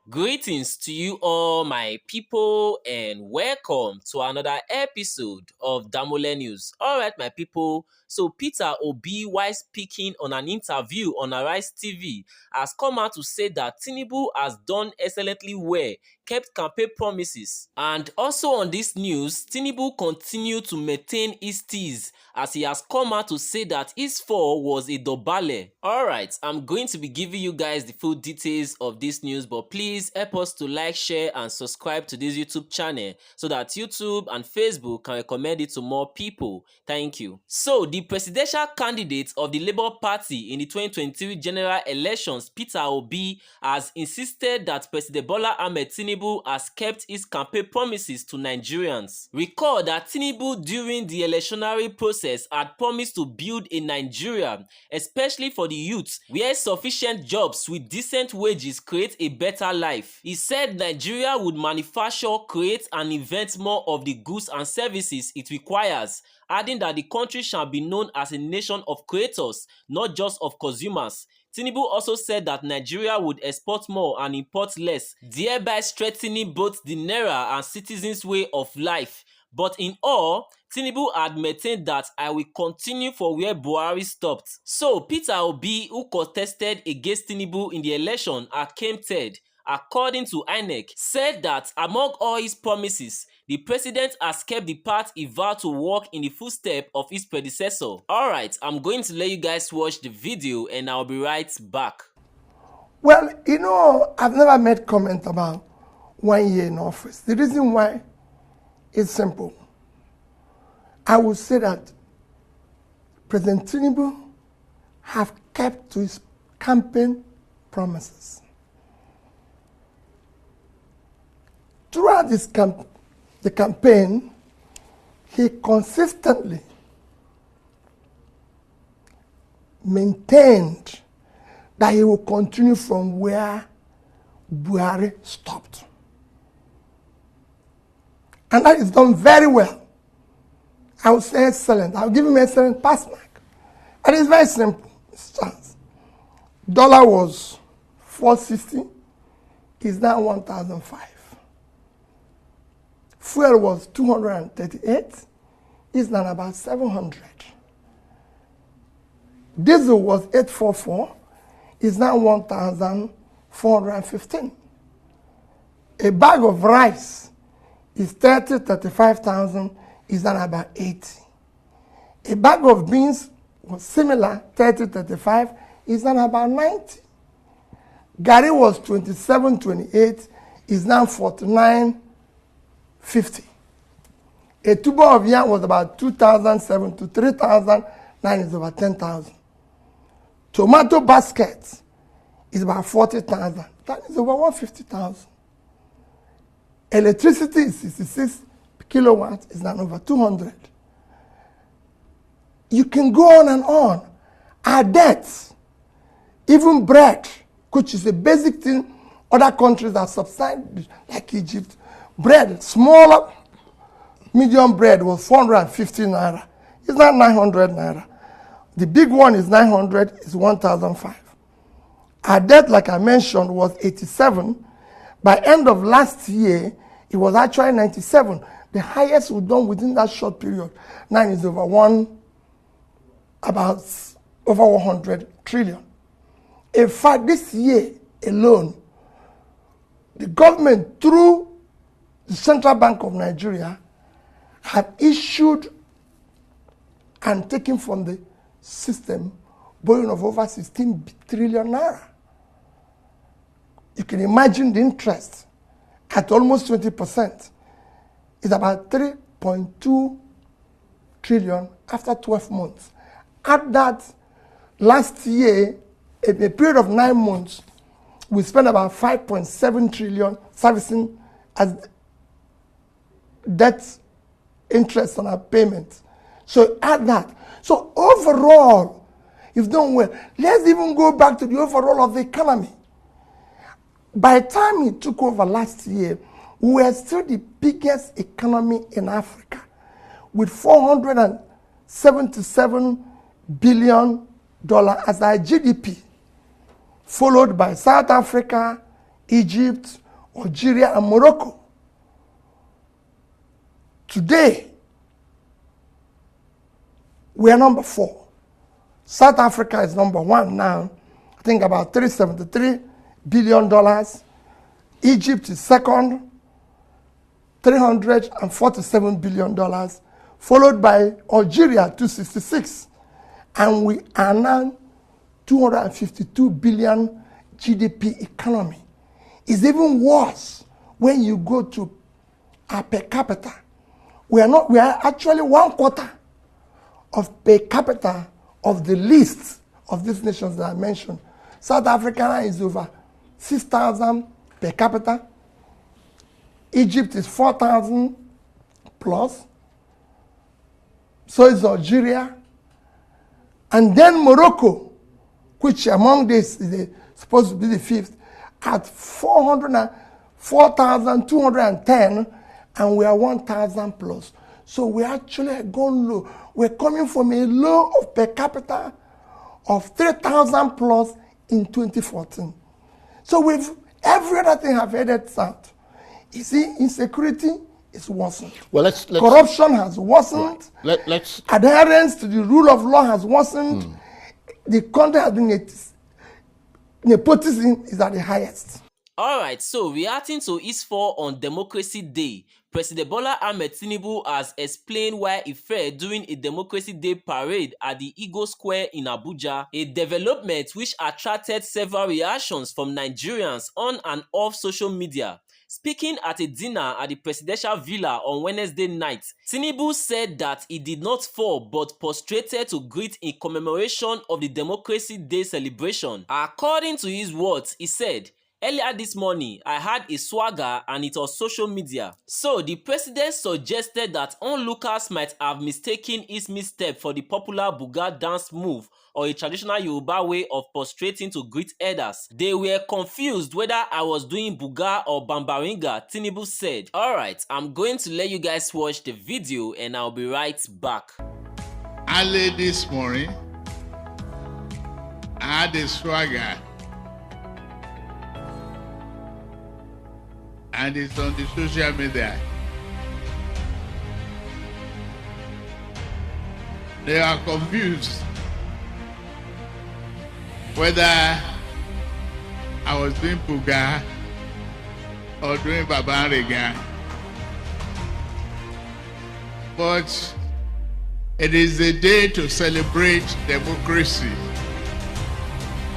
Greetings to you all, my people, and welcome to another episode of Damole News. All right, my people. So Peter Obi, while speaking on an interview on Arise TV, has come out to say that Tinubu has done excellently well, kept campaign promises. And also on this news, Tinubu continued to maintain his tease as he has come out to say that his fall was a Dobale. Alright, I'm going to be giving you guys the full details of this news, but please help us to like, share, and subscribe to this YouTube channel so that YouTube and Facebook can recommend it to more people. Thank you. So, the presidential candidate of the Labour Party in the 2023 general elections, Peter Obi, has insisted that President Bola Ahmed Tinubu has kept his campaign promises to Nigerians. Recall that Tinubu during the electionary process had promised to build a Nigeria, especially for the youth, where sufficient jobs with decent wages create a better life. He said Nigeria would manufacture, create, and invent more of the goods and services it requires, adding that the country shall be known as a nation of creators, not just of consumers. Tinubu also said that Nigeria would export more and import less, thereby strengthening both the naira and citizens' way of life. But in all, Tinubu had maintained that I will continue for where Buhari stopped. So Peter Obi, who contested against Tinubu in the election and came third, according to INEC, said that among all his promises, the president has kept the path he vowed to walk in the footsteps of his predecessor. Alright, I'm going to let you guys watch the video and I'll be right back. Well, I've never made comment about 1 year in office. The reason why is simple. I would say that President Tinubu have kept to his campaign promises. Throughout the campaign, he consistently maintained that he will continue from where Buhari stopped. And that is done very well. I would say excellent. I'll give him excellent pass mark. And it's very simple. Dollar was 460, is now 1,005. Fuel was 238, is now about 700. Diesel was 844, is now 1,415. A bag of rice is 35,000, is now about 80. A bag of beans was similar, 35, is now about 90. Gari was 27.28, is now 49.50. A tuber of yam was about 2,007 to 3,000, now is about 10,000. Tomato basket is about 40,000, that is over 150,000. Electricity is 66 kilowatts, is now over 200. You can go on and on. Our debts, even bread, which is a basic thing other countries that subside, like Egypt, bread, smaller, medium bread was 450 naira. It's not 900 naira. The big one is 900, is 1,005. Our debt, like I mentioned, was 87. By end of last year, it was actually 97. The highest we've done within that short period. Now is over 100 trillion. In fact, this year alone, the government, through the Central Bank of Nigeria, have issued and taken from the system borrowing of over 16 trillion naira. You can imagine the interest at almost 20%. It's about 3.2 trillion after 12 months. At that, last year, in a period of 9 months, we spent about 5.7 trillion servicing as debt interest on our payments. So add that. So overall, you've done well. Let's even go back to the overall of the economy. By the time he took over last year, we were still the biggest economy in Africa with $477 billion as our GDP, followed by South Africa, Egypt, Algeria, and Morocco. Today, we are number 4. South Africa is number 1 now. I think about $373 billion. Egypt is second, $347 billion, followed by Algeria, 266. And we are now 252 billion GDP economy. It's even worse when you go to our per capita. We are actually 1/4 of per capita of the list of these nations that I mentioned. South Africa is over 6,000 per capita. Egypt is 4,000 plus. So is Algeria. And then Morocco, which among this is supposed to be the 5th, at 4,210, and we are 1,000 plus. So we actually are going low. We're coming from a low of per capita of 3,000 plus in 2014. So every other thing have headed south. You see, insecurity is worsened. Well, let's corruption has worsened. Right. Let's adherence to the rule of law has worsened. The country has been nepotism is at the highest. Alright, so reacting to his fall on Democracy Day, President Bola Ahmed Tinubu has explained why he failed during a Democracy Day parade at the Eagle Square in Abuja, a development which attracted several reactions from Nigerians on and off social media. Speaking at a dinner at the presidential villa on Wednesday night, Tinubu said that he did not fall but prostrated to greet in commemoration of the Democracy Day celebration. According to his words, he said, "Earlier this morning, I had a swagger and it was social media." So the president suggested that onlookers might have mistaken his misstep for the popular Buga dance move or a traditional Yoruba way of prostrating to greet elders. They were confused whether I was doing Buga or Bambaringa, Tinubu said. Alright, I'm going to let you guys watch the video and I'll be right back. Early this morning, I had a swagger. And it's on the social media. They are confused whether I was doing Buga or doing Babariga. But it is a day to celebrate democracy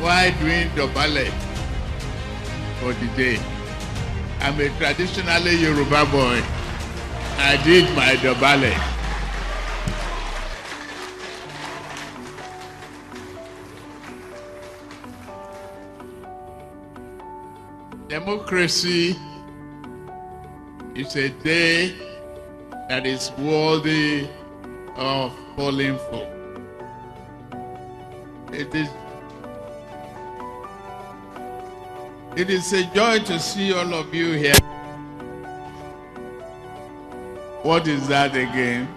while doing Dobale for the day. I'm a traditionally Yoruba boy. I did my Dobale. Democracy is a day that is worthy of falling for. It is a joy to see all of you here. What is that again?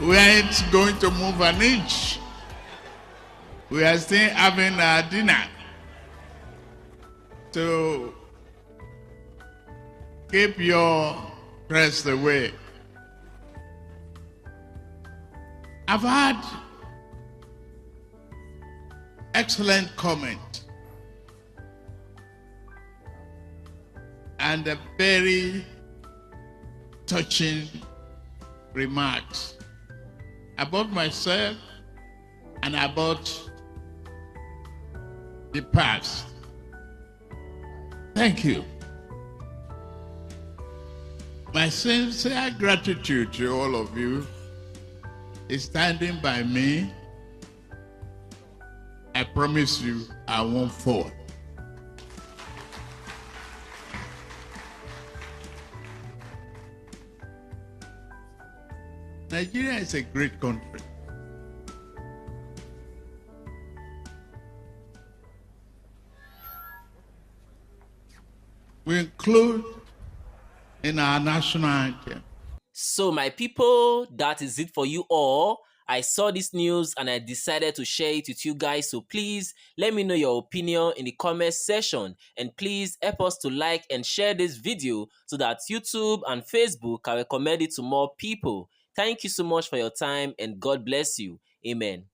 We ain't going to move an inch. We are still having our dinner. So keep your press away. I've had excellent comment and a very touching remarks about myself and about the past. Thank you. My sincere gratitude to all of you is standing by me. I promise you I won't fall. Nigeria is a great country. We include in our national anthem. So my people, that is it for you all. I saw this news and I decided to share it with you guys. So please let me know your opinion in the comment section, and please help us to like and share this video so that YouTube and Facebook can recommend it to more people. Thank you so much for your time and God bless you. Amen.